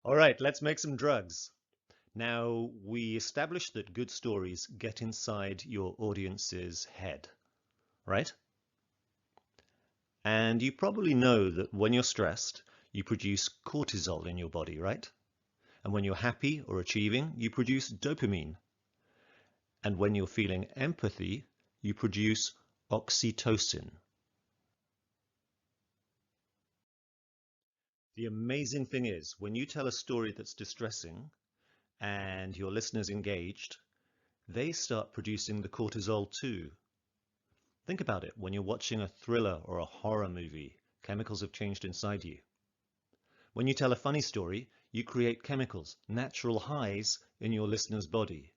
All right, let's make some drugs. Now, we established that good stories get inside your audience's head, right? And you probably know that when you're stressed, you produce cortisol in your body, right? And when you're happy or achieving, you produce dopamine. And when you're feeling empathy, you produce oxytocin. The amazing thing is, when you tell a story that's distressing and your listeners engaged, they start producing the cortisol too. Think about it. When you're watching a thriller or a horror movie, chemicals have changed inside you. When you tell a funny story, you create chemicals, natural highs in your listener's body.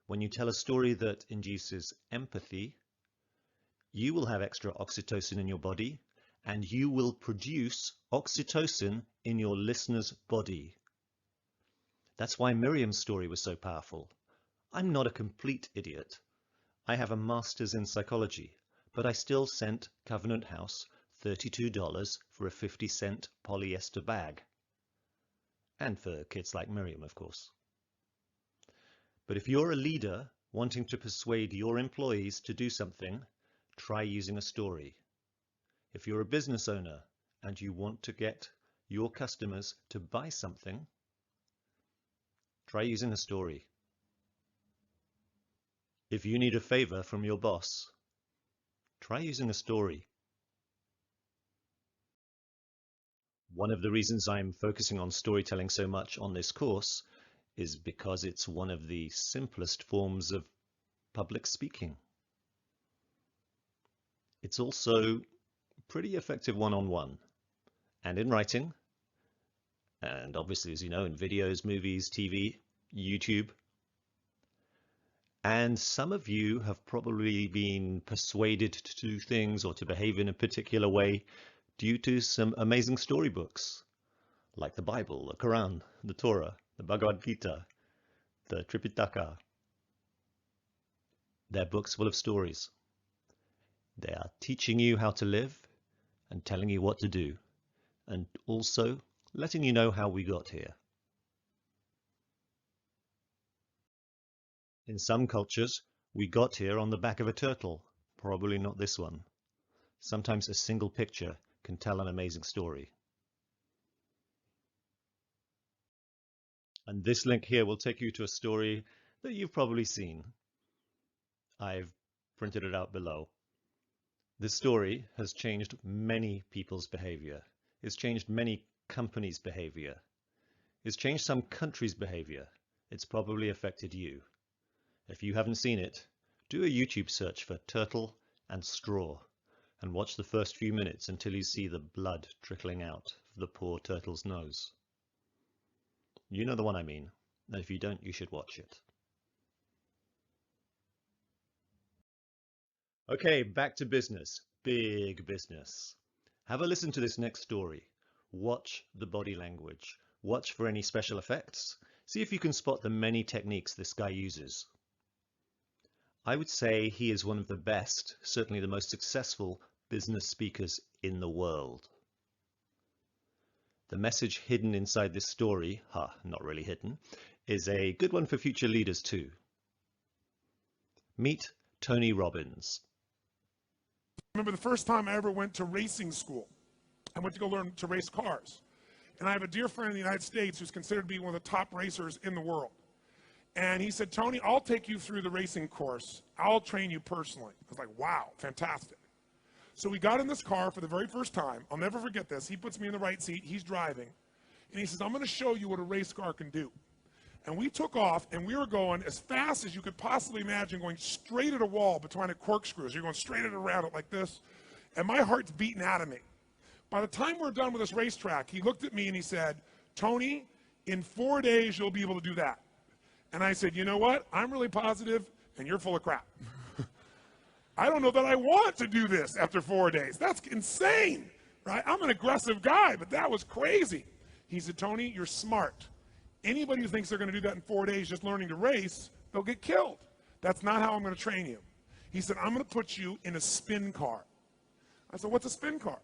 When you tell a story that induces empathy, you will have extra oxytocin in your body, and you will produce oxytocin in your listener's body. That's why Miriam's story was so powerful. I'm not a complete idiot. I have a master's in psychology, but I still sent Covenant House $32 for a 50-cent polyester bag. And for kids like Miriam, of course. But if you're a leader wanting to persuade your employees to do something, try using a story. If you're a business owner and you want to get your customers to buy something, try using a story. If you need a favor from your boss, try using a story. One of the reasons I'm focusing on storytelling so much on this course is because it's one of the simplest forms of public speaking. It's also pretty effective one-on-one and in writing, and obviously, as you know, in videos, movies, TV, YouTube. And some of you have probably been persuaded to do things or to behave in a particular way due to some amazing storybooks, like the Bible, the Quran, the Torah, the Bhagavad Gita, the Tripitaka. They're books full of stories. They are teaching you how to live and telling you what to do, and also letting you know how we got here. In some cultures, we got here on the back of a turtle, probably not this one. Sometimes a single picture can tell an amazing story. And this link here will take you to a story that you've probably seen. I've printed it out below. This story has changed many people's behavior. It's changed many companies' behavior. It's changed some countries' behavior. It's probably affected you. If you haven't seen it, do a YouTube search for turtle and straw and watch the first few minutes until you see the blood trickling out of the poor turtle's nose. You know the one I mean, and if you don't, you should watch it. Okay, back to business. Big business. Have a listen to this next story. Watch the body language. Watch for any special effects. See if you can spot the many techniques this guy uses. I would say he is one of the best, certainly the most successful business speakers in the world. The message hidden inside this story, not really hidden, is a good one for future leaders too. Meet Tony Robbins. I remember the first time I ever went to racing school. I went to go learn to race cars. And I have a dear friend in the United States who's considered to be one of the top racers in the world. And he said, Tony, I'll take you through the racing course. I'll train you personally. I was like, wow, fantastic. So we got in this car for the very first time. I'll never forget this. He puts me in the right seat. He's driving. And he says, I'm going to show you what a race car can do. And we took off, and we were going as fast as you could possibly imagine, going straight at a wall between the corkscrews. You're going straight at around it like this. And my heart's beating out of me. By the time we're done with this racetrack, he looked at me and he said, Tony, in 4 days, you'll be able to do that. And I said, you know what? I'm really positive, and you're full of crap. I don't know that I want to do this after 4 days. That's insane, right? I'm an aggressive guy, but that was crazy. He said, Tony, you're smart. Anybody who thinks they're going to do that in 4 days just learning to race, they'll get killed. That's not how I'm going to train you. He said, I'm going to put you in a spin car. I said, what's a spin car?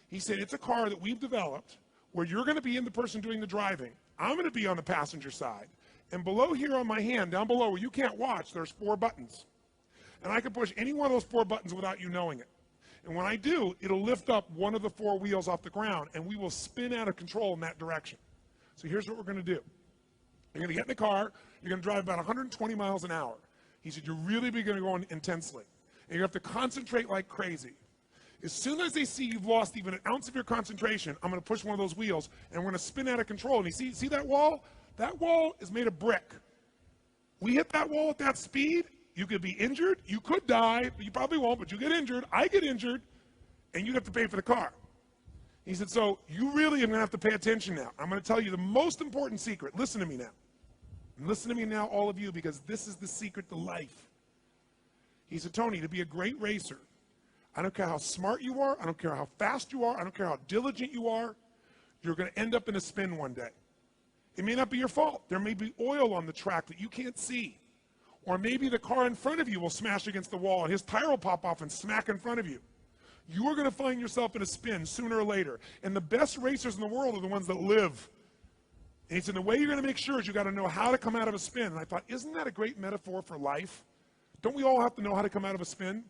He said, it's a car that we've developed where you're going to be in the person doing the driving. I'm going to be on the passenger side. And below here on my hand, down below where you can't watch, there's 4 buttons. And I can push any one of those 4 buttons without you knowing it. And when I do, it'll lift up one of the 4 wheels off the ground, and we will spin out of control in that direction. So here's what we're going to do. You're going to get in the car. You're going to drive about 120 miles an hour. He said, you're really going to go intensely. And you have to concentrate like crazy. As soon as they see you've lost even an ounce of your concentration, I'm going to push one of those wheels, and we're going to spin out of control. And you see that wall? That wall is made of brick. We hit that wall at that speed, you could be injured. You could die, but you probably won't, but you get injured. I get injured, and you have to pay for the car. He said, so you really are going to have to pay attention now. I'm going to tell you the most important secret. Listen to me now. And listen to me now, all of you, because this is the secret to life. He said, Tony, to be a great racer, I don't care how smart you are, I don't care how fast you are, I don't care how diligent you are, you're going to end up in a spin one day. It may not be your fault. There may be oil on the track that you can't see. Or maybe the car in front of you will smash against the wall and his tire will pop off and smack in front of you. You are going to find yourself in a spin sooner or later. And the best racers in the world are the ones that live. And he said, the way you're going to make sure is you got to know how to come out of a spin. And I thought, isn't that a great metaphor for life? Don't we all have to know how to come out of a spin?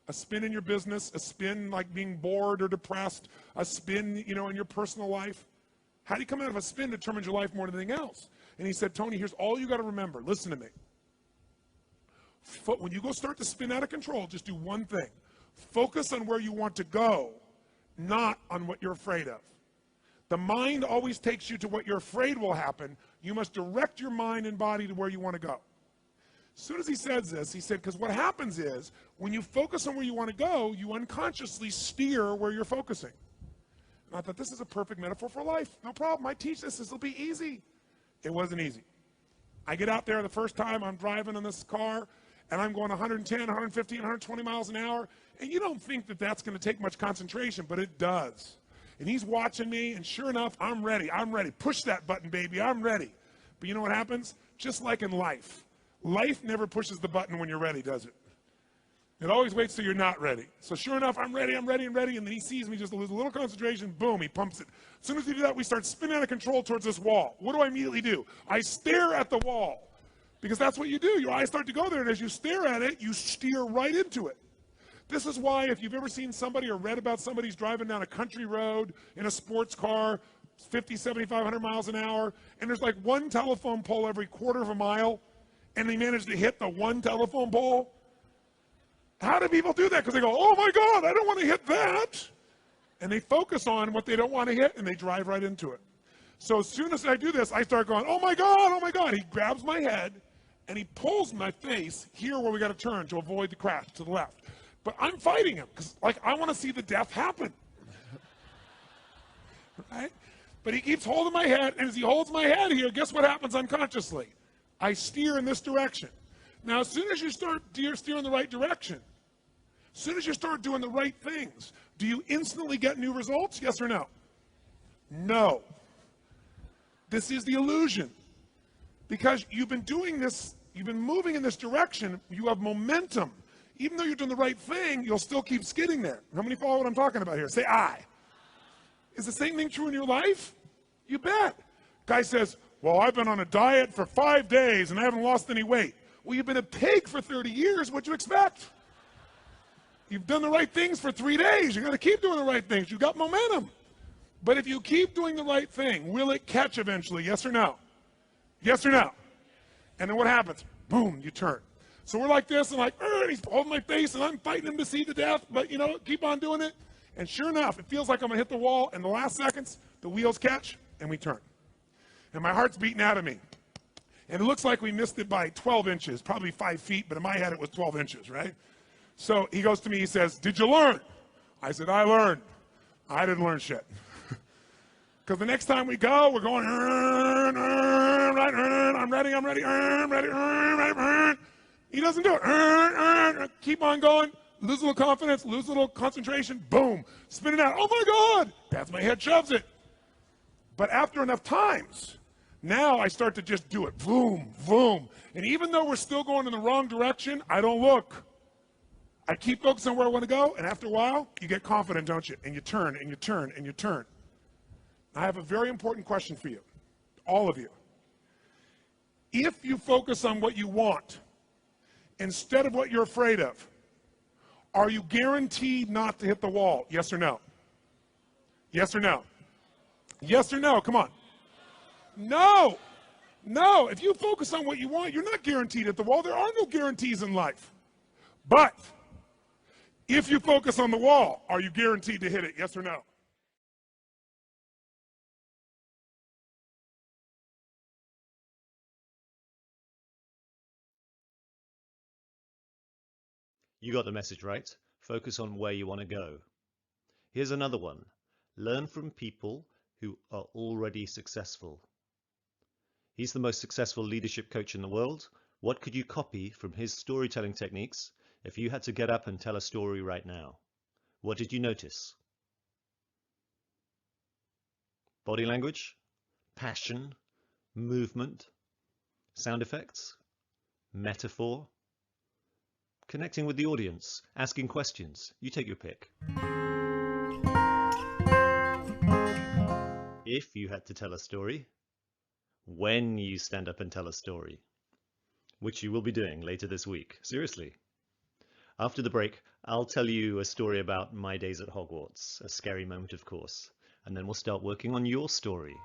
A spin in your business, a spin like being bored or depressed, a spin, in your personal life. How do you come out of a spin determines your life more than anything else. And he said, Tony, here's all you got to remember. Listen to me. When you go start to spin out of control, just do one thing. Focus on where you want to go, not on what you're afraid of. The mind always takes you to what you're afraid will happen. You must direct your mind and body to where you want to go. As soon as he says this, he said, because what happens is, when you focus on where you want to go, you unconsciously steer where you're focusing. And I thought, this is a perfect metaphor for life. No problem. I teach this. This will be easy. It wasn't easy. I get out there the first time I'm driving in this car, and I'm going 110, 150, 120 miles an hour, and you don't think that that's going to take much concentration, but it does. And he's watching me, and sure enough, I'm ready. I'm ready. Push that button, baby. I'm ready. But you know what happens? Just like in life. Life never pushes the button when you're ready, does it? It always waits till you're not ready. So sure enough, I'm ready, and then he sees me just lose a little concentration, boom, he pumps it. As soon as we do that, we start spinning out of control towards this wall. What do I immediately do? I stare at the wall, because that's what you do. Your eyes start to go there, and as you stare at it, you steer right into it. This is why if you've ever seen somebody or read about somebody who's driving down a country road in a sports car, 50, 75, 100 miles an hour, and there's like one telephone pole every quarter of a mile, and they manage to hit the one telephone pole. How do people do that? Because they go, oh my God, I don't want to hit that. And they focus on what they don't want to hit, and they drive right into it. So as soon as I do this, I start going, oh my God, oh my God. He grabs my head, and he pulls my face here where we got to turn to avoid the crash to the left. But I'm fighting him, because I want to see the death happen. Right? But he keeps holding my head, and as he holds my head here, guess what happens unconsciously? I steer in this direction. Now, as soon as you start steering the right direction, as soon as you start doing the right things, do you instantly get new results? Yes or no? No. This is the illusion. Because you've been doing this, you've been moving in this direction, you have momentum. Even though you're doing the right thing, you'll still keep skidding there. How many follow what I'm talking about here? Say I. Is the same thing true in your life? You bet. Guy says, well, I've been on a diet for 5 days and I haven't lost any weight. Well, you've been a pig for 30 years. What'd you expect? You've done the right things for 3 days. You're going to keep doing the right things. You've got momentum. But if you keep doing the right thing, will it catch eventually? Yes or no? Yes or no? And then what happens? Boom, you turn. So we're like this, and he's holding my face, and I'm fighting him to see the death, but, keep on doing it. And sure enough, it feels like I'm going to hit the wall, and the last seconds, the wheels catch, and we turn. And my heart's beating out of me. And it looks like we missed it by 12 inches, probably 5 feet, but in my head it was 12 inches, right? So he goes to me, he says, did you learn? I said, I learned. I didn't learn shit. Because the next time we go, we're going, I'm ready. He doesn't do it. Keep on going. Lose a little confidence, lose a little concentration, boom, spin it out. Oh my God, that's my head shoves it. But after enough times, now I start to just do it, boom, boom. And even though we're still going in the wrong direction, I don't look. I keep focusing on where I want to go, and after a while, you get confident, don't you? And you turn, and you turn, and you turn. I have a very important question for you, all of you. If you focus on what you want instead of what you're afraid of, are you guaranteed not to hit the wall? Yes or no? Yes or no? Yes or no? Come on. No. No. If you focus on what you want, you're not guaranteed at the wall. There are no guarantees in life. But if you focus on the wall, are you guaranteed to hit it? Yes or no? You got the message, right? Focus on where you want to go. Here's another one. Learn from people who are already successful. He's the most successful leadership coach in the world. What could you copy from his storytelling techniques if you had to get up and tell a story right now? What did you notice? Body language, passion, movement, sound effects, metaphor, connecting with the audience, asking questions. You take your pick. If you had to tell a story, when you stand up and tell a story, which you will be doing later this week. Seriously. After the break, I'll tell you a story about my days at Hogwarts, a scary moment, of course, and then we'll start working on your story.